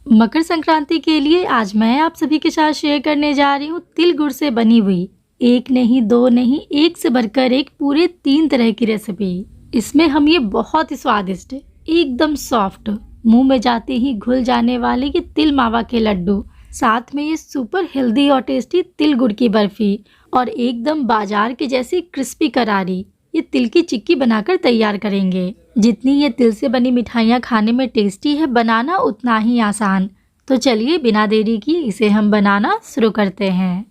मकर संक्रांति के लिए आज मैं आप सभी के साथ शेयर करने जा रही हूँ तिल गुड़ से बनी हुई एक नहीं दो नहीं एक से बढ़कर एक पूरे 3 तरह की रेसिपी। इसमें हम ये बहुत ही स्वादिष्ट एकदम सॉफ्ट मुंह में जाते ही घुल जाने वाले ये तिल मावा के लड्डू, साथ में ये सुपर हेल्दी और टेस्टी तिल गुड़ की बर्फी और एकदम बाजार के जैसी क्रिस्पी करारी ये तिल की चिक्की बनाकर तैयार करेंगे। जितनी ये तिल से बनी मिठाइयाँ खाने में टेस्टी है, बनाना उतना ही आसान। तो चलिए बिना देरी किए इसे हम बनाना शुरू करते हैं।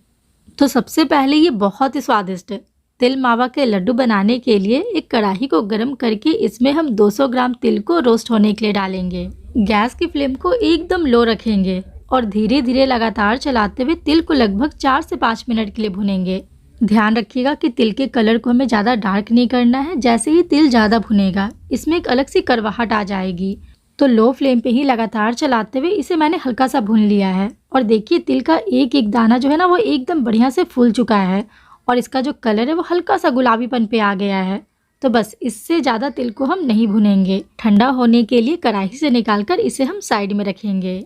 तो सबसे पहले ये बहुत ही स्वादिष्ट तिल मावा के लड्डू बनाने के लिए एक कढ़ाई को गर्म करके इसमें हम 200 ग्राम तिल को रोस्ट होने के लिए डालेंगे। गैस की फ्लेम को एकदम लो रखेंगे और धीरे धीरे लगातार चलाते हुए तिल को लगभग 4 से 5 मिनट के लिए भुनेंगे। ध्यान रखिएगा कि तिल के कलर को हमें ज़्यादा डार्क नहीं करना है। जैसे ही तिल ज़्यादा भुनेगा इसमें एक अलग सी करवाहट आ जाएगी। तो लो फ्लेम पे ही लगातार चलाते हुए इसे मैंने हल्का सा भून लिया है। और देखिए तिल का एक एक दाना जो है ना वो एकदम बढ़िया से फूल चुका है और इसका जो कलर है वो हल्का सा गुलाबीपन पे आ गया है। तो बस इससे ज़्यादा तिल को हम नहीं भुनेंगे। ठंडा होने के लिए कढ़ाई से निकालकर इसे हम साइड में रखेंगे।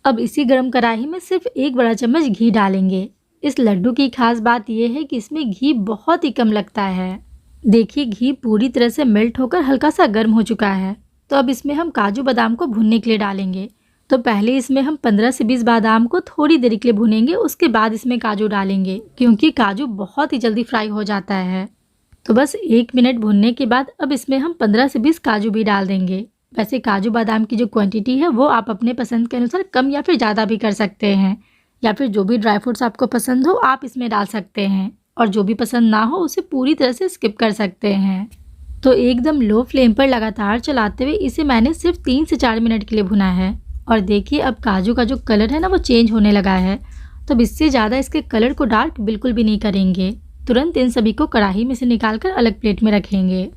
अब इसी गर्म कढ़ाई में सिर्फ 1 बड़ा चम्मच घी डालेंगे। इस लड्डू की खास बात यह है कि इसमें घी बहुत ही कम लगता है। देखिए घी पूरी तरह से मेल्ट होकर हल्का सा गर्म हो चुका है। तो अब इसमें हम काजू बादाम को भूनने के लिए डालेंगे। तो पहले इसमें हम 15 से 20 बादाम को थोड़ी देर के लिए भूनेंगे, उसके बाद इसमें काजू डालेंगे क्योंकि काजू बहुत ही जल्दी फ्राई हो जाता है। तो बस 1 मिनट भूनने के बाद अब इसमें हम 15 से 20 काजू भी डाल देंगे। वैसे काजू बादाम की जो क्वांटिटी है वो आप अपने पसंद के अनुसार कम या फिर ज़्यादा भी कर सकते हैं, या फिर जो भी ड्राई फ्रूट्स आपको पसंद हो आप इसमें डाल सकते हैं और जो भी पसंद ना हो उसे पूरी तरह से स्किप कर सकते हैं। तो एकदम लो फ्लेम पर लगातार चलाते हुए इसे मैंने सिर्फ 3 से 4 मिनट के लिए भुना है। और देखिए अब काजू का जो कलर है ना वो चेंज होने लगा है। तो अब इससे ज़्यादा इसके कलर को डार्क बिल्कुल भी नहीं करेंगे। तुरंत इन सभी को कढ़ाई में से निकाल कर अलग प्लेट में रखेंगे।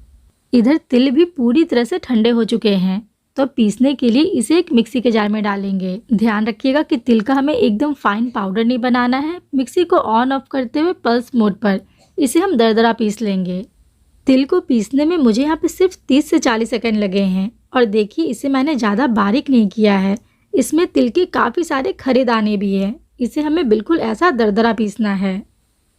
इधर तिल भी पूरी तरह से ठंडे हो चुके हैं। तो पीसने के लिए इसे एक मिक्सी के जार में डालेंगे। ध्यान रखिएगा कि तिल का हमें एकदम फाइन पाउडर नहीं बनाना है। मिक्सी को ऑन ऑफ करते हुए पल्स मोड पर इसे हम दरदरा पीस लेंगे। तिल को पीसने में मुझे यहाँ पे सिर्फ 30 से 40 सेकंड लगे हैं। और देखिए इसे मैंने ज़्यादा बारीक नहीं किया है। इसमें तिल के काफ़ी सारे खरे दाने भी हैं। इसे हमें बिल्कुल ऐसा दरदरा पीसना है।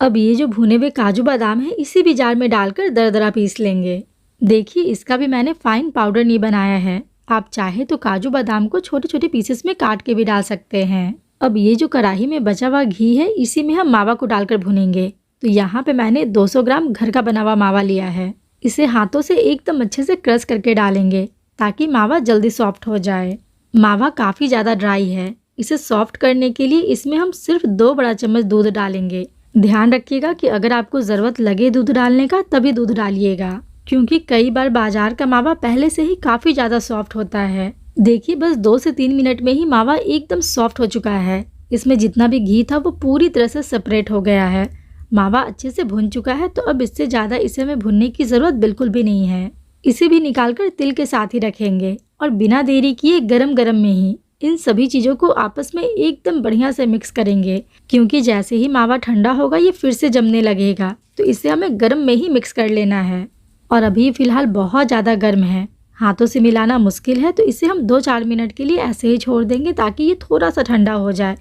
अब ये जो भुने हुए काजू बादाम है इसी भी जार में डालकर दरदरा पीस लेंगे। देखिए इसका भी मैंने फाइन पाउडर नहीं बनाया है। आप चाहे तो काजू बादाम को छोटे छोटे पीसेस में काट के भी डाल सकते हैं। अब ये जो कढ़ाई में बचा हुआ घी है इसी में हम मावा को डालकर भुनेंगे। तो यहाँ पे मैंने 200 ग्राम घर का बना हुआ मावा लिया है। इसे हाथों से एकदम अच्छे से क्रश करके डालेंगे ताकि मावा जल्दी सॉफ्ट हो जाए। मावा काफ़ी ज़्यादा ड्राई है। इसे सॉफ्ट करने के लिए इसमें हम सिर्फ 2 बड़ा चम्मच दूध डालेंगे। ध्यान रखिएगा कि अगर आपको ज़रूरत लगे दूध डालने का तभी दूध डालिएगा, क्योंकि कई बार बाजार का मावा पहले से ही काफ़ी ज़्यादा सॉफ्ट होता है। देखिए बस 2 से 3 मिनट में ही मावा एकदम सॉफ्ट हो चुका है। इसमें जितना भी घी था वो पूरी तरह से सेपरेट हो गया है। मावा अच्छे से भुन चुका है। तो अब इससे ज़्यादा इसे हमें भुनने की ज़रूरत बिल्कुल भी नहीं है। इसे भी निकालकर तिल के साथ ही रखेंगे और बिना देरी किए गरम गरम में ही इन सभी चीज़ों को आपस में एकदम बढ़िया से मिक्स करेंगे, क्योंकि जैसे ही मावा ठंडा होगा ये फिर से जमने लगेगा। तो इसे हमें गर्म में ही मिक्स कर लेना है। और अभी फ़िलहाल बहुत ज़्यादा गर्म है, हाथों से मिलाना मुश्किल है। तो इसे हम 2-4 मिनट के लिए ऐसे ही छोड़ देंगे ताकि ये थोड़ा सा ठंडा हो जाए।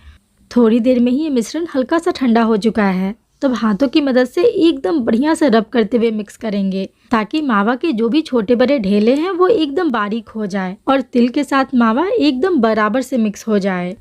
थोड़ी देर में ही ये मिश्रण हल्का सा ठंडा हो चुका है। तब हाथों की मदद से एकदम बढ़िया से रब करते हुए मिक्स करेंगे ताकि मावा के जो भी छोटे बड़े ढेले हैं वो एकदम बारीक हो जाए और तिल के साथ मावा एकदम बराबर से मिक्स हो जाए।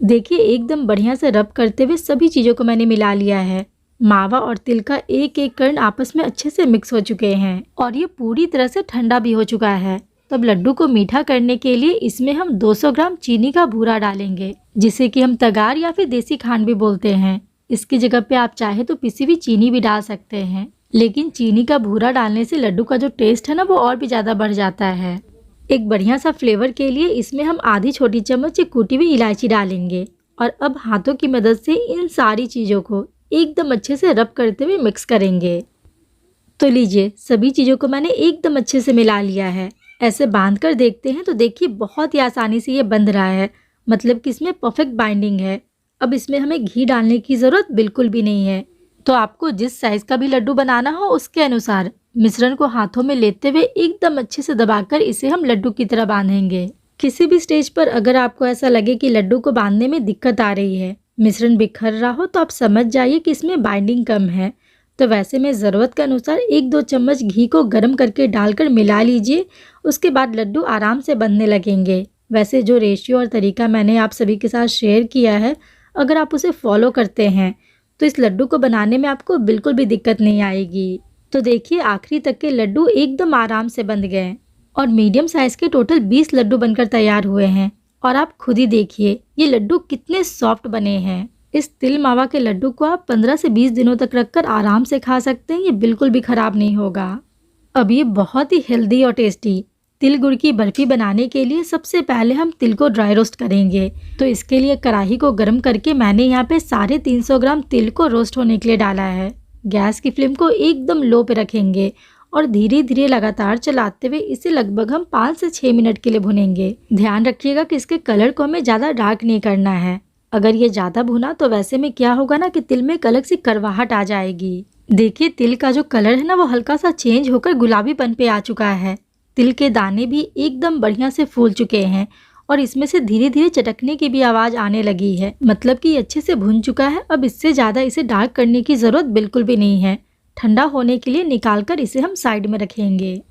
देखिए एकदम बढ़िया से रब करते हुए सभी चीज़ों को मैंने मिला लिया है। मावा और तिल का एक एक कण आपस में अच्छे से मिक्स हो चुके हैं और ये पूरी तरह से ठंडा भी हो चुका है। तब लड्डू को मीठा करने के लिए इसमें हम 200 ग्राम चीनी का भूरा डालेंगे, जिसे कि हम तगार या फिर देसी खांड भी बोलते हैं। इसकी जगह पे आप चाहे तो पिसी हुई चीनी भी डाल सकते हैं, लेकिन चीनी का भूरा डालने से लड्डू का जो टेस्ट है ना वो और भी ज़्यादा बढ़ जाता है। एक बढ़िया सा फ्लेवर के लिए इसमें हम आधी छोटी चम्मच कूटी हुई इलायची डालेंगे और अब हाथों की मदद से इन सारी चीज़ों को एकदम अच्छे से रब करते हुए मिक्स करेंगे। तो लीजिए सभी चीज़ों को मैंने एकदम अच्छे से मिला लिया है। ऐसे बांध कर देखते हैं तो देखिए बहुत ही आसानी से ये बंध रहा है, मतलब कि इसमें परफेक्ट बाइंडिंग है। अब इसमें हमें घी डालने की ज़रूरत बिल्कुल भी नहीं है। तो आपको जिस साइज़ का भी लड्डू बनाना हो उसके अनुसार मिश्रण को हाथों में लेते हुए एकदम अच्छे से दबाकर इसे हम लड्डू की तरह बांधेंगे। किसी भी स्टेज पर अगर आपको ऐसा लगे कि लड्डू को बांधने में दिक्कत आ रही है, मिश्रण बिखर रहा हो, तो आप समझ जाइए कि इसमें बाइंडिंग कम है। तो वैसे में ज़रूरत के अनुसार 1-2 चम्मच घी को गर्म करके डालकर मिला लीजिए। उसके बाद लड्डू आराम से बनने लगेंगे। वैसे जो रेशियो और तरीका मैंने आप सभी के साथ शेयर किया है, अगर आप उसे फॉलो करते हैं तो इस लड्डू को बनाने में आपको बिल्कुल भी दिक्कत नहीं आएगी। तो देखिए, आखिरी तक के लड्डू एकदम आराम से बन गए और मीडियम साइज के टोटल 20 लड्डू बनकर तैयार हुए हैं। और आप खुद ही देखिए ये लड्डू कितने सॉफ्ट बने हैं। इस तिल मावा के लड्डू को आप 15 से 20 दिनों तक रखकर आराम से खा सकते हैं। ये बिल्कुल भी खराब नहीं होगा। अब ये बहुत ही हेल्दी और टेस्टी तिल गुड़ की बर्फी बनाने के लिए सबसे पहले हम तिल को ड्राई रोस्ट करेंगे। तो इसके लिए कढ़ाई को गर्म करके मैंने यहाँ पे 350 ग्राम तिल को रोस्ट होने के लिए डाला है। गैस की फ्लेम को एकदम लो पे रखेंगे और धीरे धीरे लगातार चलाते हुए इसे लगभग हम 5 से 6 मिनट के लिए भुनेंगे। ध्यान रखिएगा कि इसके कलर को हमें ज़्यादा डार्क नहीं करना है। अगर ये ज़्यादा भुना तो वैसे में क्या होगा ना कि तिल में एक अलग सी करवाहट आ जाएगी। देखिए, तिल का जो कलर है ना वो हल्का सा चेंज होकर गुलाबीपन पे आ चुका है। तिल के दाने भी एकदम बढ़िया से फूल चुके हैं और इसमें से धीरे धीरे चटकने की भी आवाज़ आने लगी है। मतलब कि अच्छे से भुन चुका है। अब इससे ज़्यादा इसे डार्क करने की ज़रूरत बिल्कुल भी नहीं है। ठंडा होने के लिए निकालकर इसे हम साइड में रखेंगे।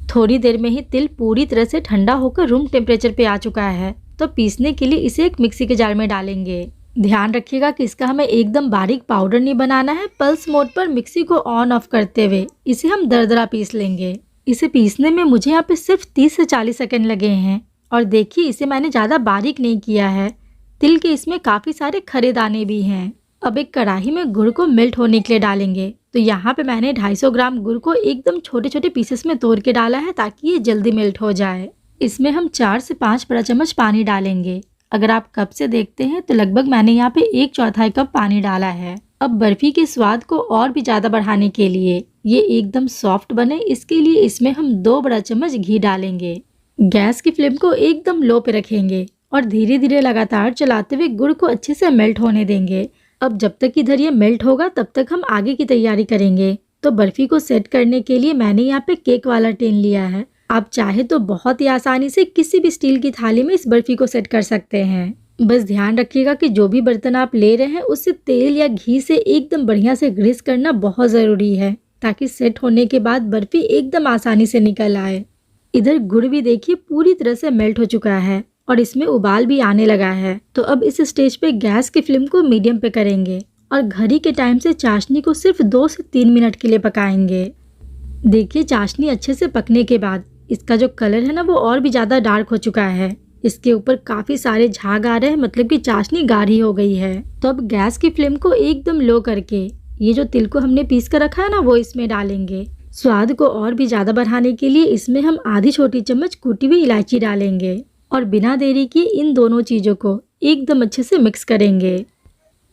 थोड़ी देर में ही तिल पूरी तरह से ठंडा होकर रूम टेम्परेचर पे आ चुका है। तो पीसने के लिए इसे एक मिक्सी के जार में डालेंगे। ध्यान रखिएगा कि इसका हमें एकदम बारीक पाउडर नहीं बनाना है। पल्स मोड पर मिक्सी को ऑन ऑफ करते हुए इसे हम दरदरा पीस लेंगे। इसे पीसने में मुझे यहाँ पे सिर्फ 30 से 40 सेकंड लगे हैं। और देखिए, इसे मैंने ज़्यादा बारीक नहीं किया है। तिल के इसमें काफ़ी सारे खरे दाने भी हैं। अब एक कढ़ाई में गुड़ को मेल्ट होने के लिए डालेंगे। तो यहाँ पे मैंने 250 ग्राम गुड़ को एकदम छोटे छोटे पीसेस में तोड़ के डाला है ताकि ये जल्दी मेल्ट हो जाए। इसमें हम 4 से 5 बड़ा चम्मच पानी डालेंगे। अगर आप कप से देखते हैं तो लगभग मैंने यहाँ पे 1/4 कप पानी डाला है। अब बर्फी के स्वाद को और भी ज़्यादा बढ़ाने के लिए ये एकदम सॉफ्ट बने, इसके लिए इसमें हम 2 बड़ा चम्मच घी डालेंगे। गैस की फ्लेम को एकदम लो पे रखेंगे और धीरे धीरे लगातार चलाते हुए गुड़ को अच्छे से मेल्ट होने देंगे। अब जब तक इधर ये मेल्ट होगा तब तक हम आगे की तैयारी करेंगे। तो बर्फी को सेट करने के लिए मैंने यहाँ पे केक वाला टिन लिया है। आप चाहे तो बहुत ही आसानी से किसी भी स्टील की थाली में इस बर्फी को सेट कर सकते हैं। बस ध्यान रखिएगा कि जो भी बर्तन आप ले रहे हैं उससे तेल या घी से एकदम बढ़िया से ग्रीस करना बहुत ज़रूरी है ताकि सेट होने के बाद बर्फी एकदम आसानी से निकल आए। इधर गुड़ भी देखिए पूरी तरह से मेल्ट हो चुका है और इसमें उबाल भी आने लगा है। तो अब इस स्टेज पे गैस की फ्लेम को मीडियम पे करेंगे और घड़ी के टाइम से चाशनी को सिर्फ 2 से 3 मिनट के लिए पकाएंगे। देखिए, चाशनी अच्छे से पकने के बाद इसका जो कलर है ना वो और भी ज़्यादा डार्क हो चुका है। इसके ऊपर काफ़ी सारे झाग आ रहे हैं, मतलब कि चाशनी गाढ़ी हो गई है। तो अब गैस की फ्लेम को एकदम लो करके ये जो तिल को हमने पीस कर रखा है ना वो इसमें डालेंगे। स्वाद को और भी ज़्यादा बढ़ाने के लिए इसमें हम आधी छोटी चम्मच कूटी हुई इलायची डालेंगे और बिना देरी किए इन दोनों चीज़ों को एकदम अच्छे से मिक्स करेंगे।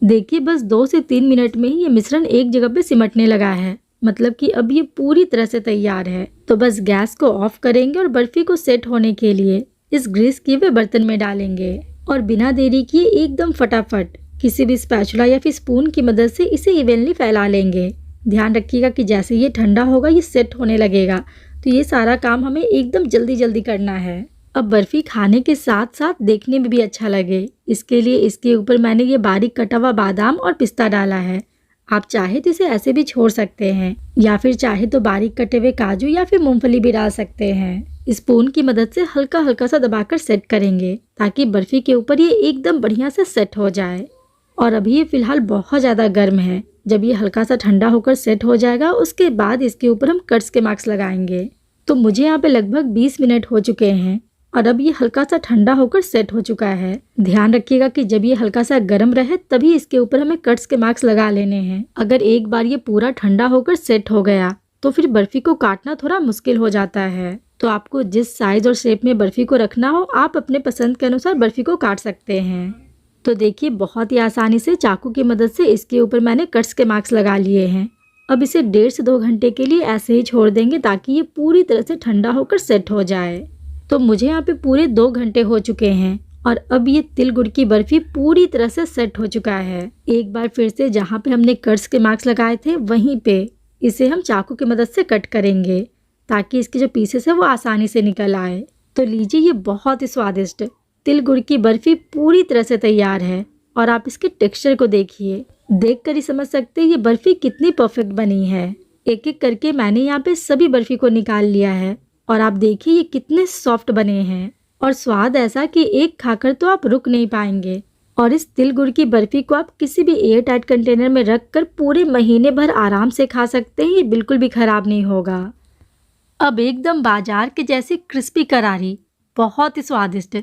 देखिए, बस 2 से 3 मिनट में ही ये मिश्रण एक जगह पे सिमटने लगा है। मतलब कि अब ये पूरी तरह से तैयार है। तो बस गैस को ऑफ करेंगे और बर्फी को सेट होने के लिए इस ग्रीस किए हुए बर्तन में डालेंगे और बिना देरी किए एकदम फटाफट किसी भी स्पैचुला या फिर स्पून की मदद से इसे इवनली फैला लेंगे। ध्यान रखिएगा कि जैसे ये ठंडा होगा ये सेट होने लगेगा। तो ये सारा काम हमें एकदम जल्दी जल्दी करना है। अब बर्फी खाने के साथ साथ देखने में भी अच्छा लगे, इसके लिए इसके ऊपर मैंने ये बारीक कटा हुआ बादाम और पिस्ता डाला है। आप चाहे तो इसे ऐसे भी छोड़ सकते हैं या फिर चाहे तो बारीक कटे हुए काजू या फिर मूंगफली भी डाल सकते हैं। स्पून की मदद से हल्का हल्का सा दबाकर सेट करेंगे ताकि बर्फी के ऊपर ये एकदम बढ़िया से सेट हो जाए। और अभी ये फिलहाल बहुत ज़्यादा गर्म है। जब ये हल्का सा ठंडा होकर सेट हो जाएगा उसके बाद इसके ऊपर हम कट्स के मार्क्स लगाएंगे। तो मुझे यहाँ पे लगभग 20 मिनट हो चुके हैं और अब ये हल्का सा ठंडा होकर सेट हो चुका है। ध्यान रखिएगा कि जब ये हल्का सा गर्म रहे तभी इसके ऊपर हमें कट्स के मार्क्स लगा लेने हैं। अगर एक बार ये पूरा ठंडा होकर सेट हो गया तो फिर बर्फी को काटना थोड़ा मुश्किल हो जाता है। तो आपको जिस साइज और शेप में बर्फी को रखना हो आप अपने पसंद के अनुसार बर्फी को काट सकते हैं। तो देखिए, बहुत ही आसानी से चाकू की मदद से इसके ऊपर मैंने कट्स के मार्क्स लगा लिए हैं। अब इसे 1.5 से 2 घंटे के लिए ऐसे ही छोड़ देंगे ताकि ये पूरी तरह से ठंडा होकर सेट हो जाए। तो मुझे यहाँ पे पूरे 2 घंटे हो चुके हैं और अब ये तिल गुड़ की बर्फी पूरी तरह से सेट हो चुका है। एक बार फिर से जहाँ पे हमने कट्स के मार्क्स लगाए थे वहीं पे इसे हम चाकू की मदद से कट करेंगे ताकि इसके जो पीसेस है वो आसानी से निकल आए। तो लीजिए, ये बहुत ही स्वादिष्ट तिल गुड़ की बर्फी पूरी तरह से तैयार है। और आप इसके टेक्सचर को देखिए, देखकर ही समझ सकते हैं ये बर्फी कितनी परफेक्ट बनी है। एक एक करके मैंने यहाँ पे सभी बर्फी को निकाल लिया है और आप देखिए ये कितने सॉफ्ट बने हैं और स्वाद ऐसा कि एक खाकर तो आप रुक नहीं पाएंगे। और इस तिल गुड़ की बर्फी को आप किसी भी एयर टाइट कंटेनर में रखकर पूरे महीने भर आराम से खा सकते हैं, ये बिल्कुल भी खराब नहीं होगा। अब एकदम बाजार के जैसी क्रिस्पी करारी, बहुत ही स्वादिष्ट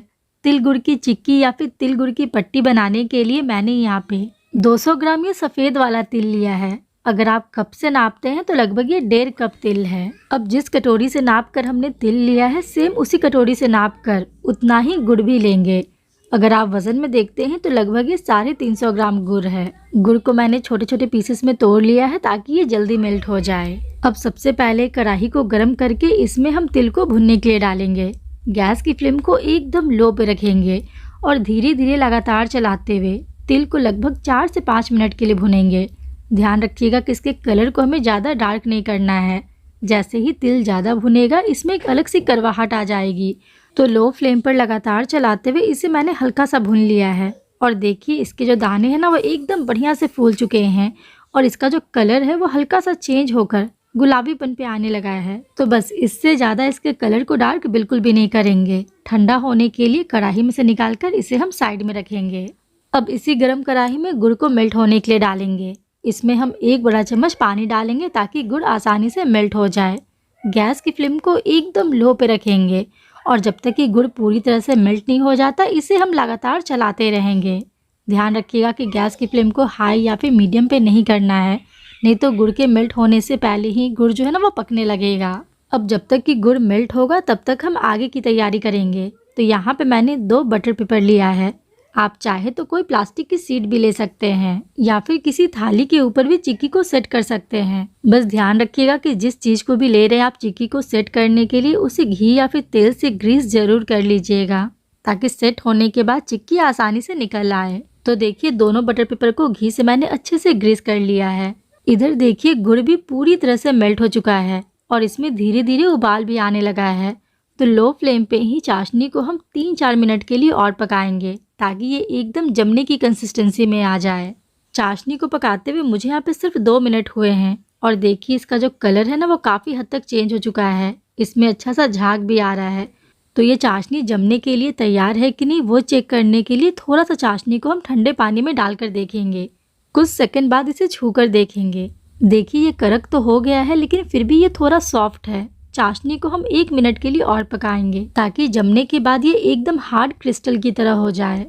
तिल गुड़ की चिक्की या फिर तिल गुड़ की पट्टी बनाने के लिए मैंने यहाँ पे 200 ग्राम ये सफ़ेद वाला तिल लिया है। अगर आप कप से नापते हैं तो लगभग ये 1.5 कप तिल है। अब जिस कटोरी से नाप कर हमने तिल लिया है, सेम उसी कटोरी से नाप कर उतना ही गुड़ भी लेंगे। अगर आप वजन में देखते हैं तो लगभग ये 350 ग्राम गुड़ है। गुड़ को मैंने छोटे छोटे पीसेस में तोड़ लिया है ताकि ये जल्दी मेल्ट हो जाए। अब सबसे पहले कढ़ाई को गर्म करके इसमें हम तिल को भुनने के लिए डालेंगे। गैस की फ्लेम को एकदम लो पे रखेंगे और धीरे धीरे लगातार चलाते हुए तिल को लगभग 4 से 5 मिनट के लिए भुनेंगे। ध्यान रखिएगा कि इसके कलर को हमें ज़्यादा डार्क नहीं करना है। जैसे ही तिल ज़्यादा भुनेगा इसमें एक अलग सी करवाहट आ जाएगी। तो लो फ्लेम पर लगातार चलाते हुए इसे मैंने हल्का सा भून लिया है। और देखिए इसके जो दाने हैं ना वो एकदम बढ़िया से फूल चुके हैं और इसका जो कलर है वो हल्का सा चेंज होकर गुलाबीपन पे आने लगा है। तो बस इससे ज़्यादा इसके कलर को डार्क बिल्कुल भी नहीं करेंगे। ठंडा होने के लिए कढ़ाई में से निकालकर इसे हम साइड में रखेंगे। अब इसी गर्म कढ़ाई में गुड़ को मेल्ट होने के लिए डालेंगे। इसमें हम 1 बड़ा चम्मच पानी डालेंगे ताकि गुड़ आसानी से मेल्ट हो जाए। गैस की फ्लेम को एकदम लो पे रखेंगे और जब तक कि गुड़ पूरी तरह से मेल्ट नहीं हो जाता इसे हम लगातार चलाते रहेंगे। ध्यान रखिएगा कि गैस की फ्लेम को हाई या फिर मीडियम पे नहीं करना है, नहीं तो गुड़ के मेल्ट होने से पहले ही गुड़ जो है ना वो पकने लगेगा। अब जब तक कि गुड़ मेल्ट होगा तब तक हम आगे की तैयारी करेंगे। तो यहाँ पे मैंने 2 बटर पेपर लिया है। आप चाहे तो कोई प्लास्टिक की शीट भी ले सकते हैं या फिर किसी थाली के ऊपर भी चिक्की को सेट कर सकते हैं। बस ध्यान रखिएगा कि जिस चीज को भी ले रहे हैं आप चिक्की को सेट करने के लिए उसे घी या फिर तेल से ग्रीस जरूर कर लीजिएगा ताकि सेट होने के बाद चिक्की आसानी से निकल आए। तो देखिए दोनों बटर पेपर को घी से मैंने अच्छे से ग्रीस कर लिया है। इधर देखिए गुड़ भी पूरी तरह से मेल्ट हो चुका है और इसमें धीरे धीरे उबाल भी आने लगा है। तो लो फ्लेम पे ही चाशनी को हम 3-4 मिनट के लिए और पकाएंगे ताकि ये एकदम जमने की कंसिस्टेंसी में आ जाए। चाशनी को पकाते हुए मुझे यहाँ पे सिर्फ 2 मिनट हुए हैं और देखिए इसका जो कलर है ना वो काफ़ी हद तक चेंज हो चुका है। इसमें अच्छा सा झाग भी आ रहा है। तो ये चाशनी जमने के लिए तैयार है कि नहीं वो चेक करने के लिए थोड़ा सा चाशनी को हम ठंडे पानी में डालकर देखेंगे। कुछ सेकंड बाद इसे छूकर देखेंगे। देखिए ये कड़क तो हो गया है लेकिन फिर भी ये थोड़ा सॉफ्ट है। चाशनी को हम 1 मिनट के लिए और पकाएंगे ताकि जमने के बाद ये एकदम हार्ड क्रिस्टल की तरह हो जाए।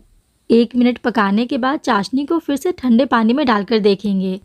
1 मिनट पकाने के बाद चाशनी को फिर से ठंडे पानी में डालकर देखेंगे।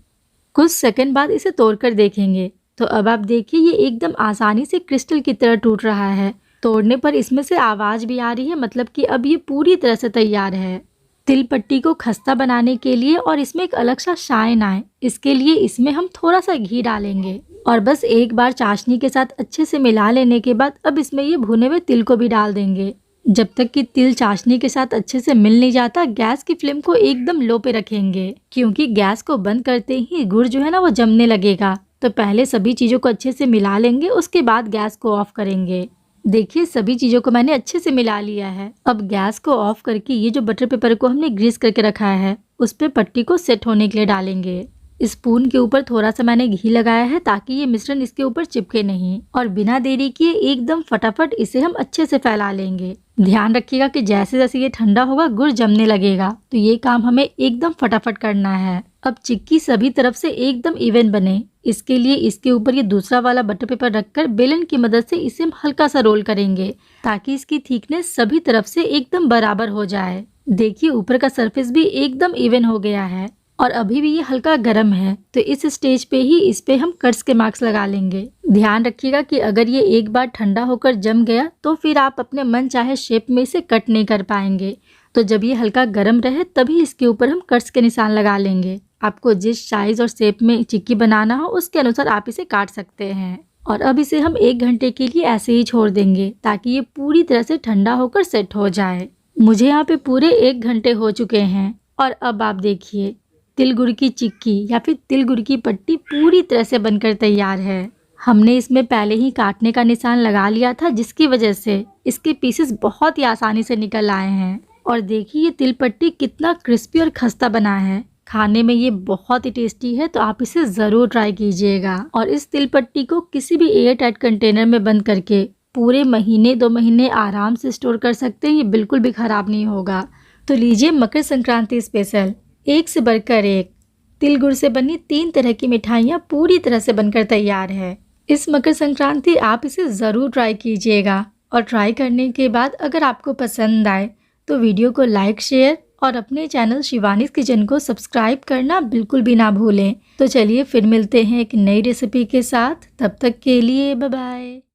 कुछ सेकंड बाद इसे तोड़कर देखेंगे। तो अब आप देखिए ये एकदम आसानी से क्रिस्टल की तरह टूट रहा है। तोड़ने पर इसमें से आवाज भी आ रही है, मतलब कि अब ये पूरी तरह से तैयार है। तिल पट्टी को खस्ता बनाने के लिए और इसमें एक अलग सा शाइन आए इसके लिए इसमें हम थोड़ा सा घी डालेंगे और बस एक बार चाशनी के साथ अच्छे से मिला लेने के बाद अब इसमें ये भुने हुए तिल को भी डाल देंगे। जब तक कि तिल चाशनी के साथ अच्छे से मिल नहीं जाता गैस की फ्लेम को एकदम लो पे रखेंगे क्योंकि गैस को बंद करते ही गुड़ जो है ना वो जमने लगेगा। तो पहले सभी चीज़ों को अच्छे से मिला लेंगे, उसके बाद गैस को ऑफ करेंगे। देखिए सभी चीज़ों को मैंने अच्छे से मिला लिया है। अब गैस को ऑफ करके ये जो बटर पेपर को हमने ग्रीस करके रखा है उस पर पट्टी को सेट होने के लिए डालेंगे। स्पून के ऊपर थोड़ा सा मैंने घी लगाया है ताकि ये मिश्रण इसके ऊपर चिपके नहीं और बिना देरी किए एकदम फटाफट इसे हम अच्छे से फैला लेंगे। ध्यान रखिएगा कि जैसे जैसे ये ठंडा होगा गुड़ जमने लगेगा, तो ये काम हमें एकदम फटाफट करना है। अब चिक्की सभी तरफ से एकदम इवन बने इसके लिए इसके ऊपर ये दूसरा वाला बटर पेपर रखकर बेलन की मदद से इसे हम हल्का सा रोल करेंगे ताकि इसकी थिकनेस सभी तरफ से एकदम बराबर हो जाए। देखिए ऊपर का सरफेस भी एकदम इवन हो गया है और अभी भी ये हल्का गर्म है। तो इस स्टेज पे ही इस पे हम कट्स के मार्क्स लगा लेंगे। ध्यान रखिएगा कि अगर ये एक बार ठंडा होकर जम गया तो फिर आप अपने मन चाहे शेप में इसे कट नहीं कर पाएंगे। तो जब ये हल्का गर्म रहे तभी इसके ऊपर हम कट्स के निशान लगा लेंगे। आपको जिस साइज और शेप में चिक्की बनाना हो उसके अनुसार आप इसे काट सकते हैं। और अब इसे हम 1 घंटे के लिए ऐसे ही छोड़ देंगे ताकि ये पूरी तरह से ठंडा होकर सेट हो जाए। मुझे यहाँ पे पूरे 1 घंटे हो चुके हैं और अब आप देखिए तिल गुड़ की चिक्की या फिर तिल गुड़ की पट्टी पूरी तरह से बनकर तैयार है। हमने इसमें पहले ही काटने का निशान लगा लिया था, जिसकी वजह से इसके पीसेस बहुत ही आसानी से निकल आए हैं। और देखिए ये तिल पट्टी कितना क्रिस्पी और खस्ता बना है। खाने में ये बहुत ही टेस्टी है, तो आप इसे ज़रूर ट्राई कीजिएगा। और इस तिल पट्टी को किसी भी एयर टाइट कंटेनर में बंद करके पूरे महीने 2 महीने आराम से स्टोर कर सकते हैं। ये बिल्कुल भी ख़राब नहीं होगा। तो लीजिए मकर संक्रांति स्पेशल एक से बढ़कर एक तिल गुड़ से बनी 3 तरह की मिठाइयाँ पूरी तरह से बनकर तैयार है। इस मकर संक्रांति आप इसे ज़रूर ट्राई कीजिएगा। और ट्राई करने के बाद अगर आपको पसंद आए तो वीडियो को लाइक, शेयर और अपने चैनल शिवानीज किचन को सब्सक्राइब करना बिल्कुल भी ना भूलें। तो चलिए फिर मिलते हैं एक नई रेसिपी के साथ। तब तक के लिए बाय बाय।